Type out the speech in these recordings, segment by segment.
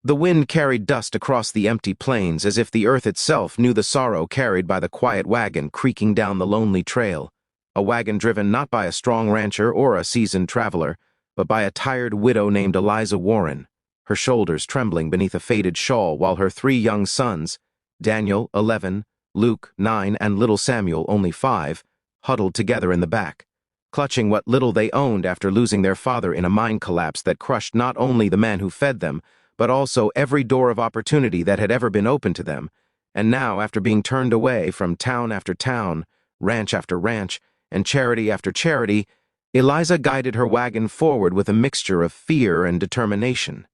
The wind carried dust across the empty plains as if the earth itself knew the sorrow carried by the quiet wagon creaking down the lonely trail, a wagon driven not by a strong rancher or a seasoned traveler, but by a tired widow named Eliza Warren, her shoulders trembling beneath a faded shawl while her 3 young sons, Daniel, 11, Luke, 9, and little Samuel, only 5, huddled together in the back, clutching what little they owned after losing their father in a mine collapse that crushed not only the man who fed them, but also every door of opportunity that had ever been open to them. And now, after being turned away from town after town, ranch after ranch, and charity after charity, Eliza guided her wagon forward with a mixture of fear and determination,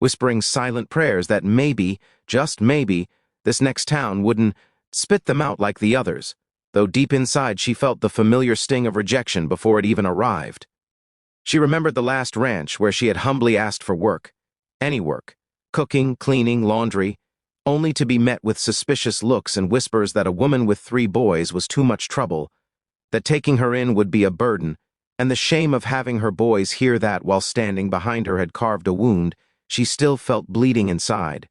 whispering silent prayers that maybe, just maybe, this next town wouldn't spit them out like the others, though deep inside she felt the familiar sting of rejection before it even arrived. She remembered the last ranch where she had humbly asked for work, any work, cooking, cleaning, laundry, only to be met with suspicious looks and whispers that a woman with 3 boys was too much trouble, that taking her in would be a burden, and the shame of having her boys hear that while standing behind her had carved a wound she still felt bleeding inside.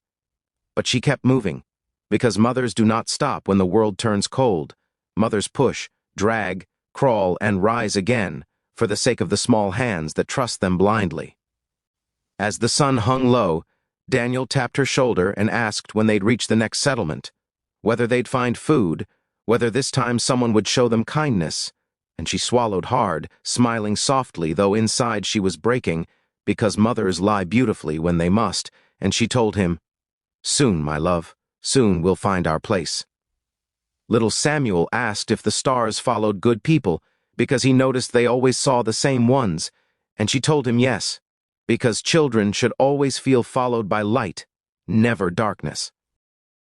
But she kept moving, because mothers do not stop when the world turns cold. Mothers push, drag, crawl, and rise again, for the sake of the small hands that trust them blindly. As the sun hung low, Daniel tapped her shoulder and asked when they'd reach the next settlement, whether they'd find food, whether this time someone would show them kindness, and she swallowed hard, smiling softly, though inside she was breaking, because mothers lie beautifully when they must, and she told him, "Soon, my love, soon we'll find our place." Little Samuel asked if the stars followed good people, because he noticed they always saw the same ones, and she told him yes, because children should always feel followed by light, never darkness.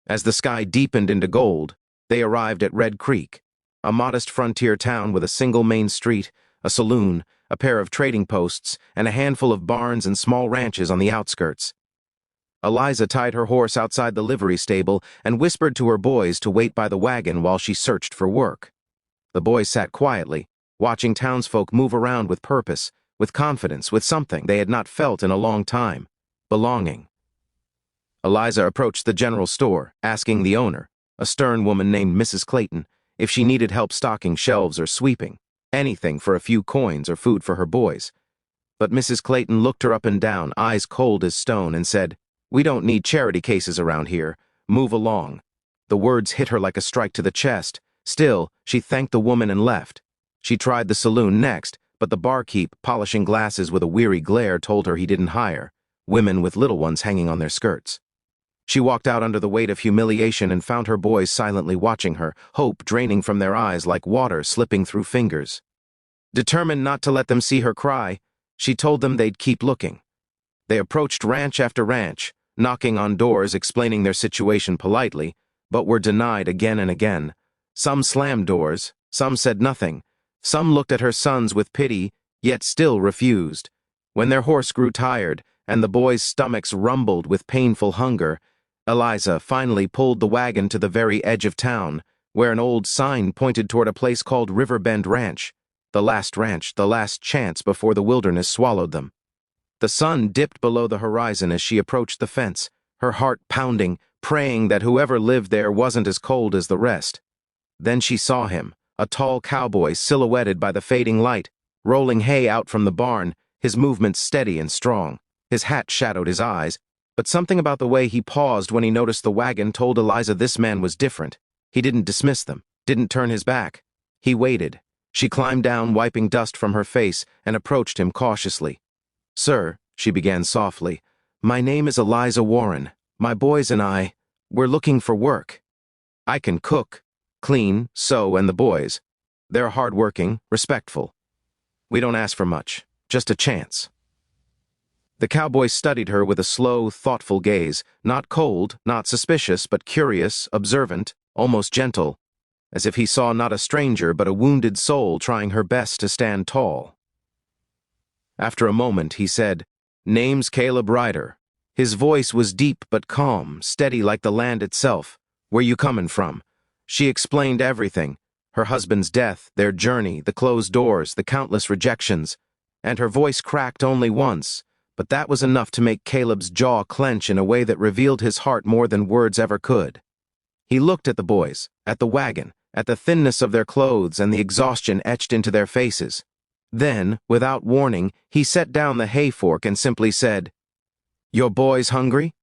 As the sky deepened into gold, they arrived at Red Creek, a modest frontier town with a single main street, a saloon, a pair of trading posts, and a handful of barns and small ranches on the outskirts. Eliza tied her horse outside the livery stable and whispered to her boys to wait by the wagon while she searched for work. The boys sat quietly, watching townsfolk move around with purpose, with confidence, with something they had not felt in a long time, belonging. Eliza approached the general store, asking the owner, a stern woman named Mrs. Clayton, if she needed help stocking shelves or sweeping, anything for a few coins or food for her boys. But Mrs. Clayton looked her up and down, eyes cold as stone, and said, "We don't need charity cases around here. Move along." The words hit her like a strike to the chest. Still, she thanked the woman and left. She tried the saloon next, but the barkeep, polishing glasses with a weary glare, told her he didn't hire women with little ones hanging on their skirts. She walked out under the weight of humiliation and found her boys silently watching her, hope draining from their eyes like water slipping through fingers. Determined not to let them see her cry, she told them they'd keep looking. They approached ranch after ranch, knocking on doors explaining their situation politely, but were denied again and again. Some slammed doors, some said nothing, some looked at her sons with pity, yet still refused. When their horse grew tired, and the boys' stomachs rumbled with painful hunger, Eliza finally pulled the wagon to the very edge of town, where an old sign pointed toward a place called Riverbend Ranch, the last chance before the wilderness swallowed them. The sun dipped below the horizon as she approached the fence, her heart pounding, praying that whoever lived there wasn't as cold as the rest. Then she saw him, a tall cowboy silhouetted by the fading light, rolling hay out from the barn, his movements steady and strong. His hat shadowed his eyes, but something about the way he paused when he noticed the wagon told Eliza this man was different. He didn't dismiss them, didn't turn his back. He waited. She climbed down, wiping dust from her face, and approached him cautiously. "Sir," she began softly, "my name is Eliza Warren. My boys and we're looking for work. I can cook, clean, sew, and the boys. They're hard-working, respectful. We don't ask for much, just a chance." The cowboy studied her with a slow, thoughtful gaze, not cold, not suspicious, but curious, observant, almost gentle, as if he saw not a stranger but a wounded soul trying her best to stand tall. After a moment, he said, "Name's Caleb Ryder." His voice was deep but calm, steady like the land itself. "Where you comin' from?" She explained everything, her husband's death, their journey, the closed doors, the countless rejections, and her voice cracked only once, but that was enough to make Caleb's jaw clench in a way that revealed his heart more than words ever could. He looked at the boys, at the wagon, at the thinness of their clothes and the exhaustion etched into their faces. Then, without warning, he set down the hay fork and simply said, "Your boys hungry?"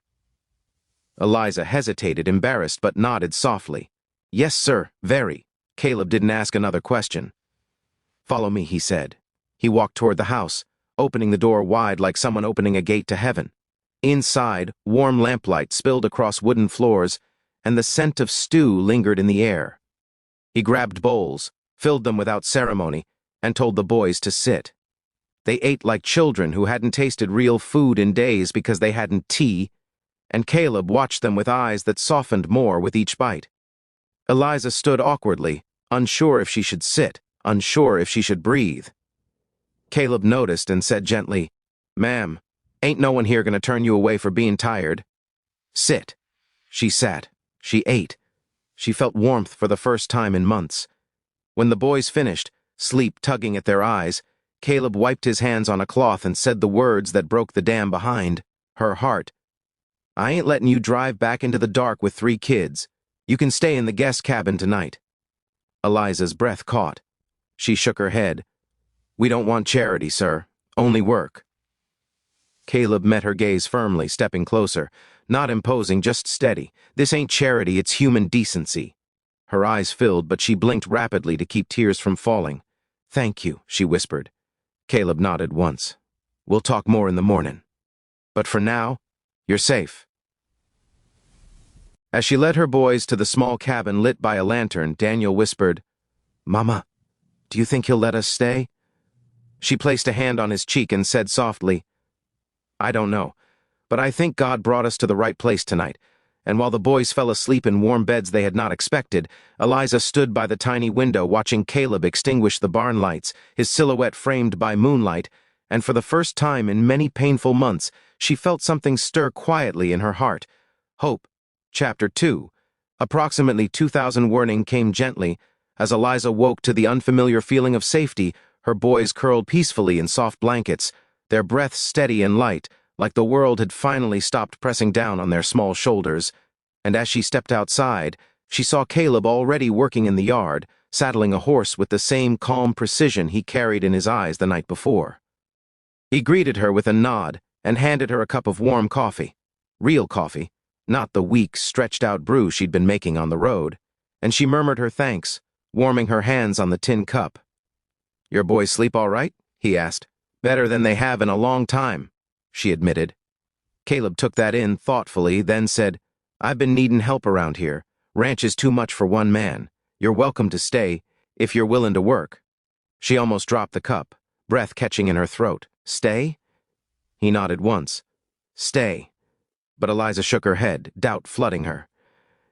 Eliza hesitated, embarrassed, but nodded softly. "Yes, sir, very." Caleb didn't ask another question. "Follow me," he said. He walked toward the house, opening the door wide like someone opening a gate to heaven. Inside, warm lamplight spilled across wooden floors, and the scent of stew lingered in the air. He grabbed bowls, filled them without ceremony, and told the boys to sit. They ate like children who hadn't tasted real food in days because they hadn't tea, and Caleb watched them with eyes that softened more with each bite. Eliza stood awkwardly, unsure if she should sit, unsure if she should breathe. Caleb noticed and said gently, "Ma'am, ain't no one here gonna turn you away for being tired. Sit." She sat. She ate. She felt warmth for the first time in months. When the boys finished, sleep tugging at their eyes, Caleb wiped his hands on a cloth and said the words that broke the dam behind her heart. "I ain't letting you drive back into the dark with 3 kids. You can stay in the guest cabin tonight." Eliza's breath caught. She shook her head. "We don't want charity, sir. Only work." Caleb met her gaze firmly, stepping closer. Not imposing, just steady. "This ain't charity, it's human decency." Her eyes filled, but she blinked rapidly to keep tears from falling. "Thank you," she whispered. Caleb nodded once. "We'll talk more in the morning. But for now, you're safe." As she led her boys to the small cabin lit by a lantern, Daniel whispered, "Mama, do you think he'll let us stay?" She placed a hand on his cheek and said softly, "I don't know, but I think God brought us to the right place tonight." And while the boys fell asleep in warm beds they had not expected, Eliza stood by the tiny window watching Caleb extinguish the barn lights, his silhouette framed by moonlight, and for the first time in many painful months, she felt something stir quietly in her heart. Hope. Chapter 2. Approximately 2,000 warning came gently. As Eliza woke to the unfamiliar feeling of safety, her boys curled peacefully in soft blankets, their breaths steady and light, like the world had finally stopped pressing down on their small shoulders. And as she stepped outside, she saw Caleb already working in the yard, saddling a horse with the same calm precision he carried in his eyes the night before. He greeted her with a nod and handed her a cup of warm coffee. Real coffee, not the weak, stretched-out brew she'd been making on the road, and she murmured her thanks, warming her hands on the tin cup. "Your boys sleep all right?" he asked. "Better than they have in a long time," she admitted. Caleb took that in thoughtfully, then said, "I've been needing help around here. Ranch is too much for one man. You're welcome to stay, if you're willing to work." She almost dropped the cup, breath catching in her throat. "Stay?" He nodded once. "Stay." But Eliza shook her head, doubt flooding her.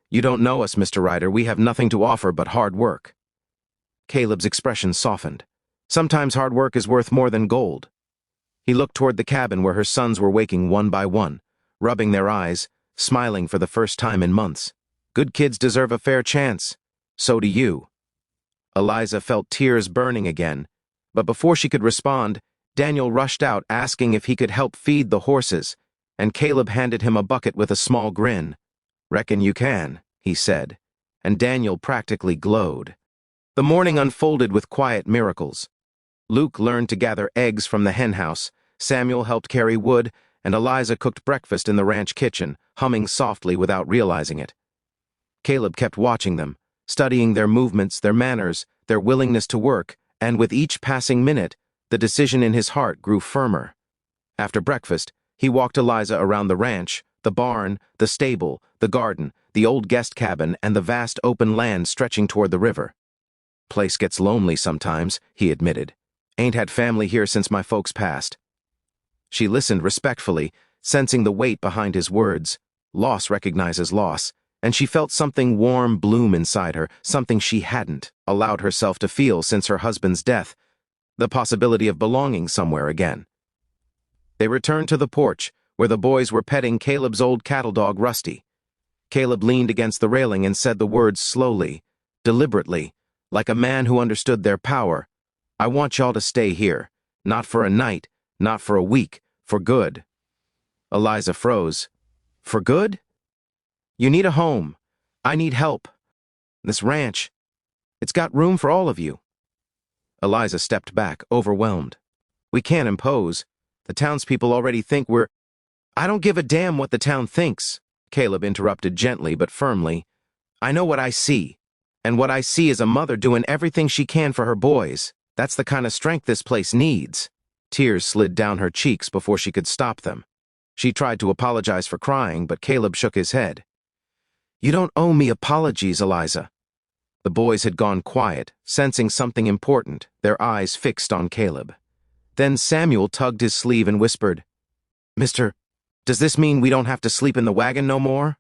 "You don't know us, Mr. Ryder. We have nothing to offer but hard work." Caleb's expression softened. Sometimes hard work is worth more than gold. He looked toward the cabin where her sons were waking one by one, rubbing their eyes, smiling for the first time in months. Good kids deserve a fair chance. So do you. Eliza felt tears burning again, but before she could respond, Daniel rushed out asking if he could help feed the horses, and Caleb handed him a bucket with a small grin. "Reckon you can," he said, and Daniel practically glowed. The morning unfolded with quiet miracles. Luke learned to gather eggs from the henhouse, Samuel helped carry wood, and Eliza cooked breakfast in the ranch kitchen, humming softly without realizing it. Caleb kept watching them, studying their movements, their manners, their willingness to work, and with each passing minute, the decision in his heart grew firmer. After breakfast, he walked Eliza around the ranch, the barn, the stable, the garden, the old guest cabin, and the vast open land stretching toward the river. "Place gets lonely sometimes," he admitted. "Ain't had family here since my folks passed." She listened respectfully, sensing the weight behind his words. Loss recognizes loss, and she felt something warm bloom inside her, something she hadn't allowed herself to feel since her husband's death, the possibility of belonging somewhere again. They returned to the porch, where the boys were petting Caleb's old cattle dog, Rusty. Caleb leaned against the railing and said the words slowly, deliberately, like a man who understood their power. "I want y'all to stay here, not for a night, not for a week, For good. Eliza froze. For good? You need a home. I need help. This ranch, it's got room for all of you. Eliza stepped back, overwhelmed. We can't impose. The townspeople already think we're— I don't give a damn what the town thinks, Caleb interrupted gently but firmly. I know what I see. And what I see is a mother doing everything she can for her boys. That's the kind of strength this place needs. Tears slid down her cheeks before she could stop them. She tried to apologize for crying, but Caleb shook his head. You don't owe me apologies, Eliza. The boys had gone quiet, sensing something important, their eyes fixed on Caleb. Then Samuel tugged his sleeve and whispered, Mister, does this mean we don't have to sleep in the wagon no more?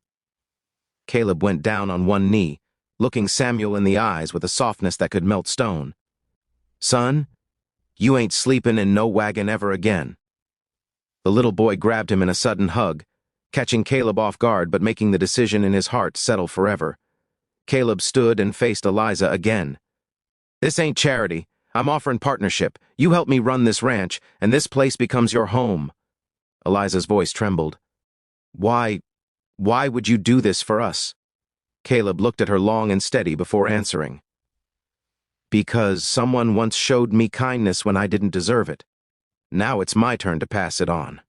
Caleb went down on one knee, looking Samuel in the eyes with a softness that could melt stone. Son, you ain't sleeping in no wagon ever again. The little boy grabbed him in a sudden hug, catching Caleb off guard but making the decision in his heart settle forever. Caleb stood and faced Eliza again. This ain't charity. I'm offering partnership. You help me run this ranch, and this place becomes your home. Eliza's voice trembled. Why would you do this for us? Caleb looked at her long and steady before answering. Because someone once showed me kindness when I didn't deserve it. Now it's my turn to pass it on.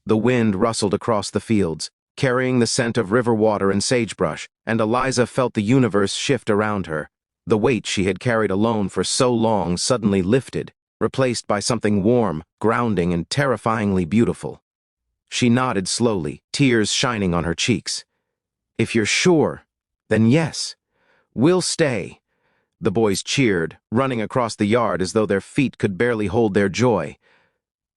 The wind rustled across the fields, carrying the scent of river water and sagebrush, and Eliza felt the universe shift around her. The weight she had carried alone for so long suddenly lifted, replaced by something warm, grounding, and terrifyingly beautiful. She nodded slowly, tears shining on her cheeks. If you're sure, then yes. We'll stay. The boys cheered, running across the yard as though their feet could barely hold their joy.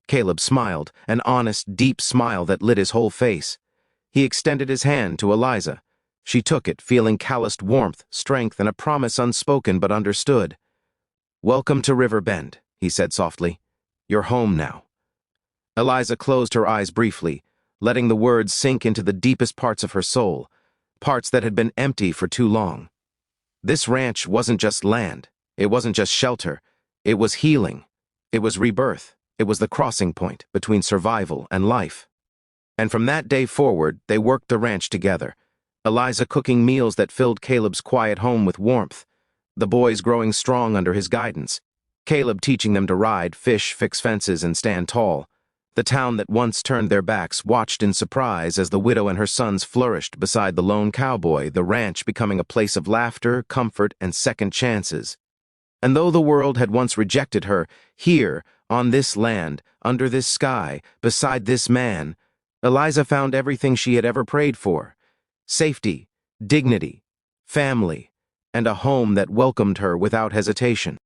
Caleb smiled, an honest, deep smile that lit his whole face. He extended his hand to Eliza. She took it, feeling calloused warmth, strength, and a promise unspoken but understood. Welcome to River Bend, he said softly. You're home now. Eliza closed her eyes briefly, letting the words sink into the deepest parts of her soul, parts that had been empty for too long. This ranch wasn't just land. It wasn't just shelter. It was healing. It was rebirth. It was the crossing point between survival and life. And from that day forward, they worked the ranch together, Eliza cooking meals that filled Caleb's quiet home with warmth, the boys growing strong under his guidance, Caleb teaching them to ride, fish, fix fences, and stand tall. The town that once turned their backs watched in surprise as the widow and her sons flourished beside the lone cowboy, the ranch becoming a place of laughter, comfort, and second chances. And though the world had once rejected her, here, on this land, under this sky, beside this man, Eliza found everything she had ever prayed for: safety, dignity, family, and a home that welcomed her without hesitation.